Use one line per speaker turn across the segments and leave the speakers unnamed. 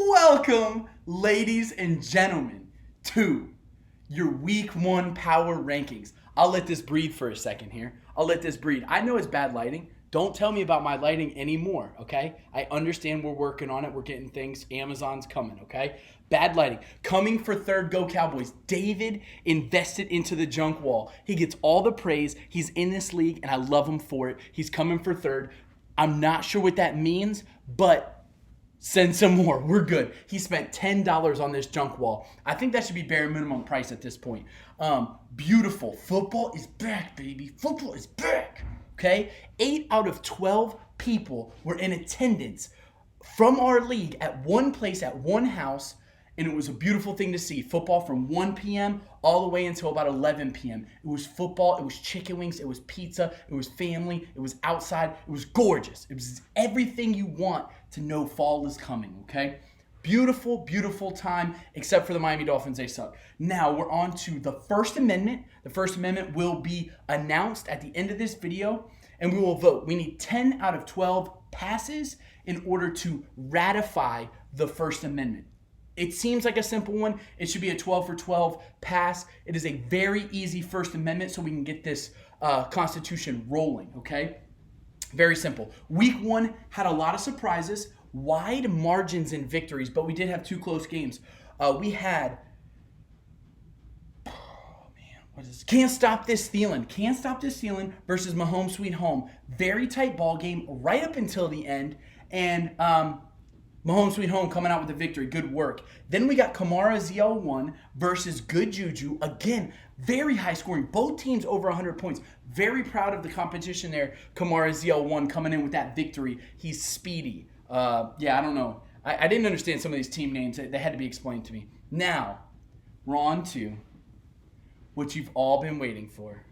Welcome, ladies and gentlemen, to your week one power rankings. I'll let this breathe for a second here. I'll let this breathe. I know it's bad lighting. Don't tell me about my lighting anymore, okay? I understand we're working on it. We're getting things. Amazon's coming, okay? Bad lighting. Coming for third, go Cowboys. David invested into the junk wall. He gets all the praise. He's in this league, and I love him for it. He's coming for third. I'm not sure what that means, but send some more. We're good. He spent $10 on this junk wall. I think that should be bare minimum price at this point. Beautiful. Football is back, baby. Football is back. Okay? 8 out of 12 people were in attendance from our league at one place, at one house, and it was a beautiful thing to see. Football from 1 p.m. all the way until about 11 p.m. It was football, it was chicken wings, it was pizza, it was family, it was outside. It was gorgeous. It was everything you want to know fall is coming, okay? Beautiful, beautiful time, except for the Miami Dolphins, they suck. Now we're on to the First Amendment. The First Amendment will be announced at the end of this video, and we will vote. We need 10 out of 12 passes in order to ratify the First Amendment. It seems like a simple one. It should be a 12 for 12 pass. It is a very easy First Amendment so we can get this Constitution rolling, okay? Very simple. Week one had a lot of surprises, wide margins in victories, but we did have 2 close games. We had, Can't Stop This Thielen versus Mahomes Sweet Home. Very tight ball game right up until the end, and Mahomes Sweet Home coming out with the victory. Good work. Then we got Kamara ZL1 versus Good Juju. Again, very high scoring. Both teams over 100 points. Very proud of the competition there. Kamara ZL1 coming in with that victory. He's speedy. I don't know. I didn't understand some of these team names. They had to be explained to me. Now, we're on to what you've all been waiting for.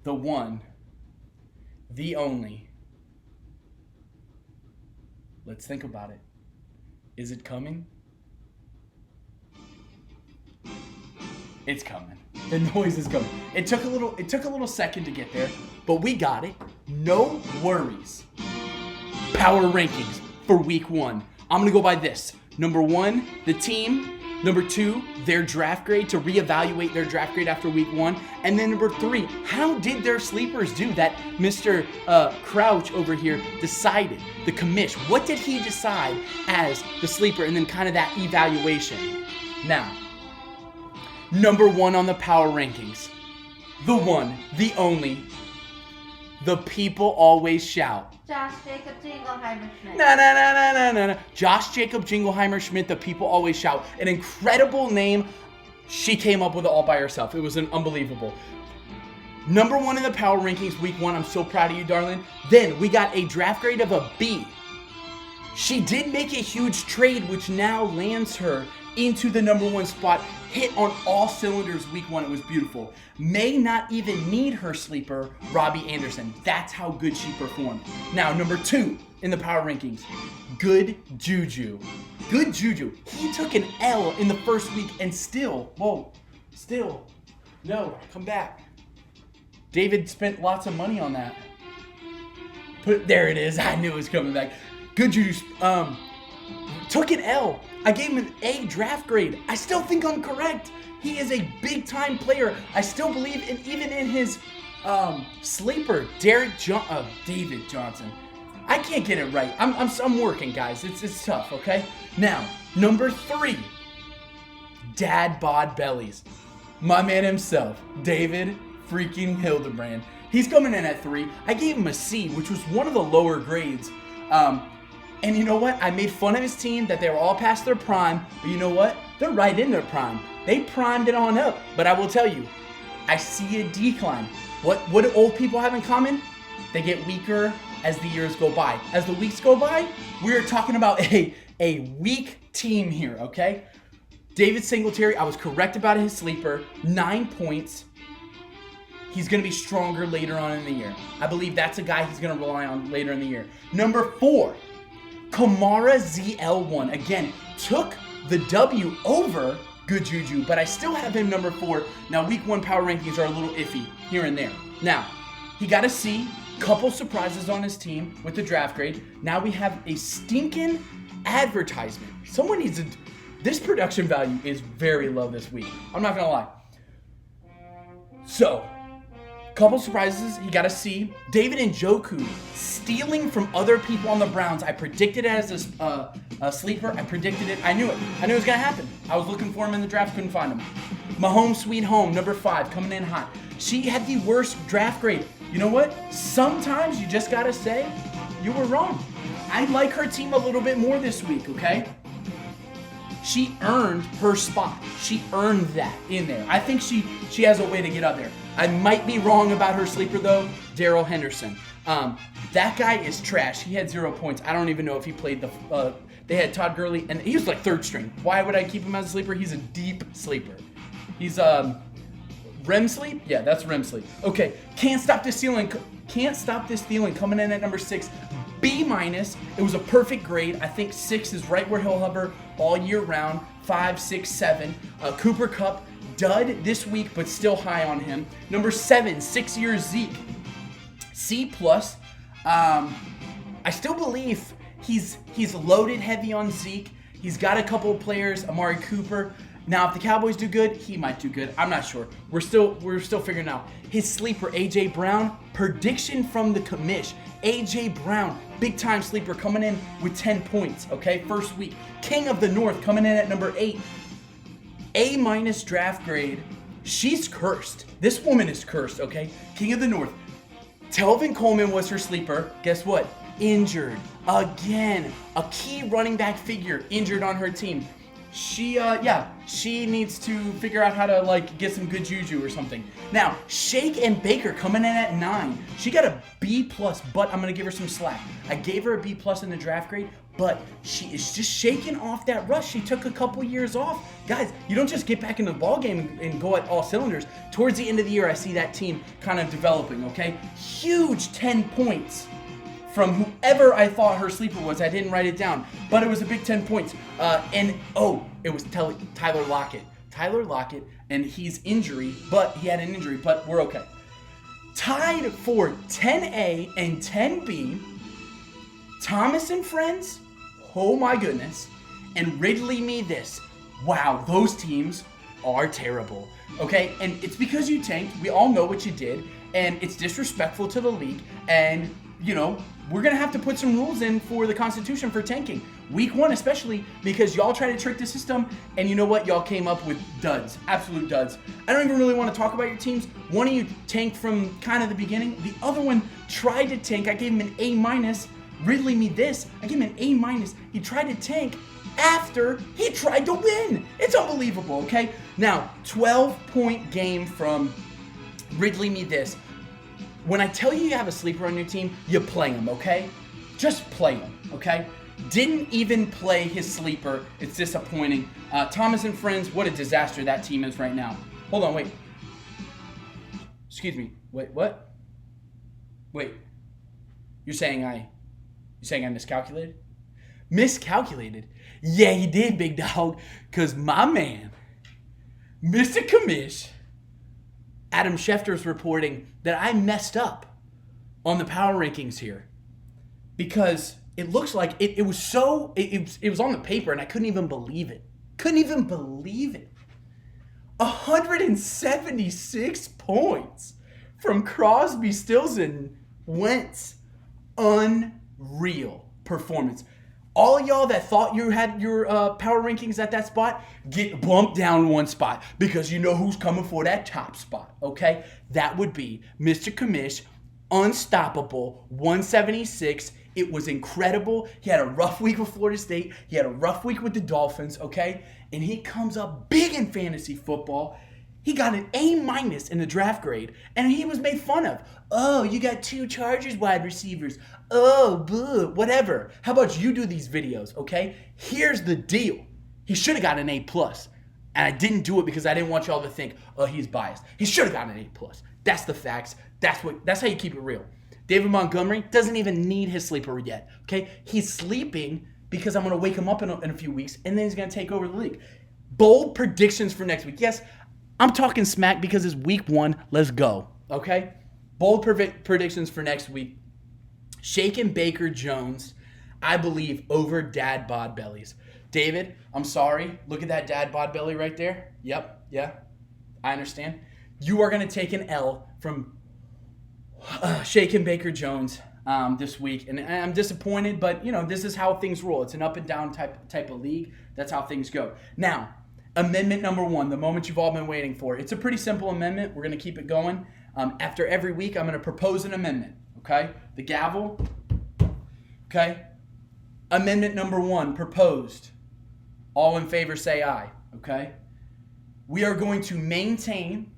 The one, the only. Let's think about it. Is it coming? It's coming. The noise is coming. It took a little second to get there, but we got it. No worries. Power rankings for week one. I'm gonna go by this. Number 1, the team. Number 2, their draft grade, to reevaluate their draft grade after week 1. And then number 3, how did their sleepers do that Mr. Crouch over here decided? The commish, what did he decide as the sleeper? And then kind of that evaluation. Now, number 1 on the power rankings. The one, the only, the people always shout.
Josh Jacob Jingleheimer Schmidt.
No. Josh Jacob Jingleheimer Schmidt, the people always shout. An incredible name. She came up with it all by herself. It was unbelievable. Number 1 in the power rankings, week 1. I'm so proud of you, darling. Then we got a draft grade of a B. She did make a huge trade, which now lands her into the number 1 spot. Hit on all cylinders week 1. It was beautiful. May not even need her sleeper, Robbie Anderson. That's how good she performed. Now, number 2 in the power rankings, Good Juju. Good Juju. He took an L in the first week and no, come back. David spent lots of money on that. There it is. I knew it was coming back. Good Juju took an L. I gave him an A draft grade. I still think I'm correct. He is a big-time player. I still believe even in his sleeper, David Johnson. I can't get it right. I'm working, guys. It's tough, okay? Now, number 3, Dad Bod Bellies. My man himself, David freaking Hildebrand. He's coming in at 3. I gave him a C, which was one of the lower grades. And you know what? I made fun of his team that they were all past their prime. But you know what? They're right in their prime. They primed it on up. But I will tell you, I see a decline. What do old people have in common? They get weaker as the years go by. As the weeks go by, we're talking about a weak team here, okay? David Singletary, I was correct about his sleeper. 9 points. He's going to be stronger later on in the year. I believe that's a guy he's going to rely on later in the year. Number 4. Kamara ZL1, again, took the W over Good Juju, but I still have him number 4. Now, week 1 power rankings are a little iffy here and there. Now, he got a C, couple surprises on his team with the draft grade. Now we have a stinking advertisement. Someone needs to. This production value is very low this week. I'm not gonna lie. So, couple surprises. He got a C. David Njoku stealing from other people on the Browns. I predicted it as a sleeper. I predicted it. I knew it. I knew it was gonna happen. I was looking for him in the draft. Couldn't find him. Mahomes Sweet Home, number 5, coming in hot. She had the worst draft grade. You know what? Sometimes you just gotta say you were wrong. I like her team a little bit more this week, okay? She earned her spot. She earned that in there. I think she has a way to get up there. I might be wrong about her sleeper though, Darrell Henderson. That guy is trash. He had 0 points. I don't even know if he played they had Todd Gurley, and he was like 3rd string. Why would I keep him as a sleeper? He's a deep sleeper. He's REM sleep? Yeah, that's REM sleep. Okay, can't stop this feeling coming in at number 6. B-. It was a perfect grade. I think 6 is right where he'll hover all year round. 5, 6, 7. Cooper Kupp, dud this week, but still high on him. Number 7, 6-year Zeke. C+. I still believe he's loaded heavy on Zeke. He's got a couple of players, Amari Cooper. Now, if the Cowboys do good, he might do good. I'm not sure. We're still figuring out. His sleeper, A.J. Brown, prediction from the commish. A.J. Brown, big time sleeper, coming in with 10 points, okay? First week. King of the North coming in at number 8. A- draft grade. She's cursed. This woman is cursed, okay? King of the North. Telvin Coleman was her sleeper. Guess what? Injured. Again. A key running back figure injured on her team. She needs to figure out how to get some good juju or something. Now, Shake and Baker coming in at 9. She got a B+, but I'm gonna give her some slack. I gave her a B+ in the draft grade, but she is just shaking off that rust. She took a couple years off. Guys, you don't just get back into the ball game and go at all cylinders. Towards the end of the year, I see that team kind of developing, okay? Huge 10 points from whoever I thought her sleeper was. I didn't write it down, but it was a big 10 points. It was Tyler Lockett. Tyler Lockett, and he's he had an injury, but we're okay. Tied for 10A and 10B, Thomas and Friends, oh my goodness, and Ridley Me This. Wow, those teams are terrible, okay? And it's because you tanked. We all know what you did, and it's disrespectful to the league, and we're going to have to put some rules in for the Constitution for tanking. Week 1 especially, because y'all tried to trick the system, and you know what? Y'all came up with duds. Absolute duds. I don't even really want to talk about your teams. One of you tanked from kind of the beginning. The other one tried to tank. I gave him an A-. Ridley Me This. I gave him an A-. He tried to tank after he tried to win. It's unbelievable, okay? Now, 12-point game from Ridley Me This. When I tell you have a sleeper on your team, you play him, okay? Just play him, okay? Didn't even play his sleeper. It's disappointing. Thomas and Friends, what a disaster that team is right now. Hold on, wait. Excuse me. Wait, what? Wait. You're saying I miscalculated? Miscalculated? Yeah, you did, big dog. Because my man, Mr. Commish, Adam Schefter's reporting that I messed up on the power rankings here because it looks like it was on the paper and I couldn't even believe it. 176 points from Crosby, Stills, and Wentz. Unreal performance. All y'all that thought you had your power rankings at that spot, get bumped down one spot because you know who's coming for that top spot, okay? That would be Mr. Commish, unstoppable, 176. It was incredible. He had a rough week with Florida State. He had a rough week with the Dolphins, okay? And he comes up big in fantasy football. He got an A- in the draft grade, and he was made fun of. Oh, you got 2 Chargers wide receivers. Oh, boo, whatever. How about you do these videos, okay? Here's the deal. He should have got an A+, and I didn't do it because I didn't want y'all to think, oh, he's biased. He should have gotten an A+. That's the facts. That's how you keep it real. David Montgomery doesn't even need his sleeper yet, okay? He's sleeping because I'm going to wake him up in a few weeks, and then he's going to take over the league. Bold predictions for next week. Yes, I'm talking smack because it's week 1. Let's go, okay? Bold predictions for next week. Shake and Baker Jones. I believe, over dad bod bellies. David, I'm sorry. Look at that dad bod belly right there. Yep, yeah, I understand. You are going to take an L from Shaken Baker Jones this week, and I'm disappointed, but this is how things roll. It's an up and down type of league. That's how things go. Now, amendment number 1, the moment you've all been waiting for. It's a pretty simple amendment. We're going to keep it going. After every week, I'm going to propose an amendment. Okay, the gavel. Okay, amendment number 1 proposed. All in favor, say aye. Okay, we are going to maintain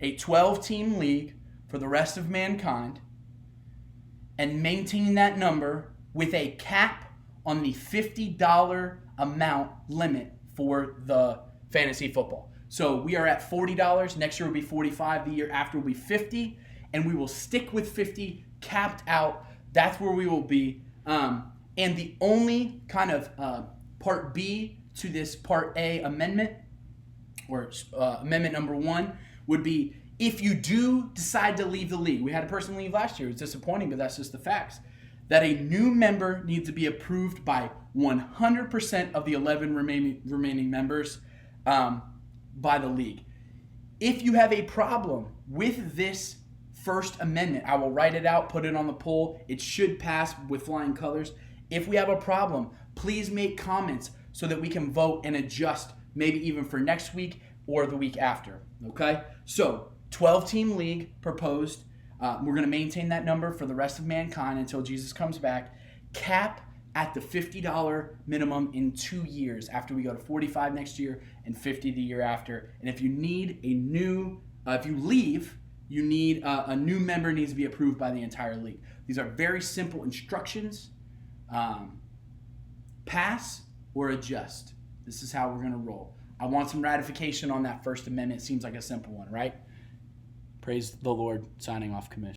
a 12-team league for the rest of mankind and maintain that number with a cap on the $50 amount limit for the fantasy football. So we are at $40. Next year will be $45. The year after will be $50. And we will stick with $50, capped out. That's where we will be. And the only kind of part B to this part A amendment, or amendment number 1, would be if you do decide to leave the league. We had a person leave last year. It was disappointing, but that's just the facts. That a new member needs to be approved by 100% of the 11 remaining members by the league. If you have a problem with this first amendment, I will write it out, put it on the poll. It should pass with flying colors. If we have a problem, please make comments so that we can vote and adjust, maybe even for next week or the week after. Okay? So, 12-team league proposed. We're going to maintain that number for the rest of mankind until Jesus comes back. Cap at the $50 minimum in 2 years after we go to 45 next year and 50 the year after. And if you need if you leave, you need a new member needs to be approved by the entire league. These are very simple instructions. Pass or adjust. This is how we're going to roll. I want some ratification on that First Amendment. Seems like a simple one, right? Praise the Lord. Signing off, commission.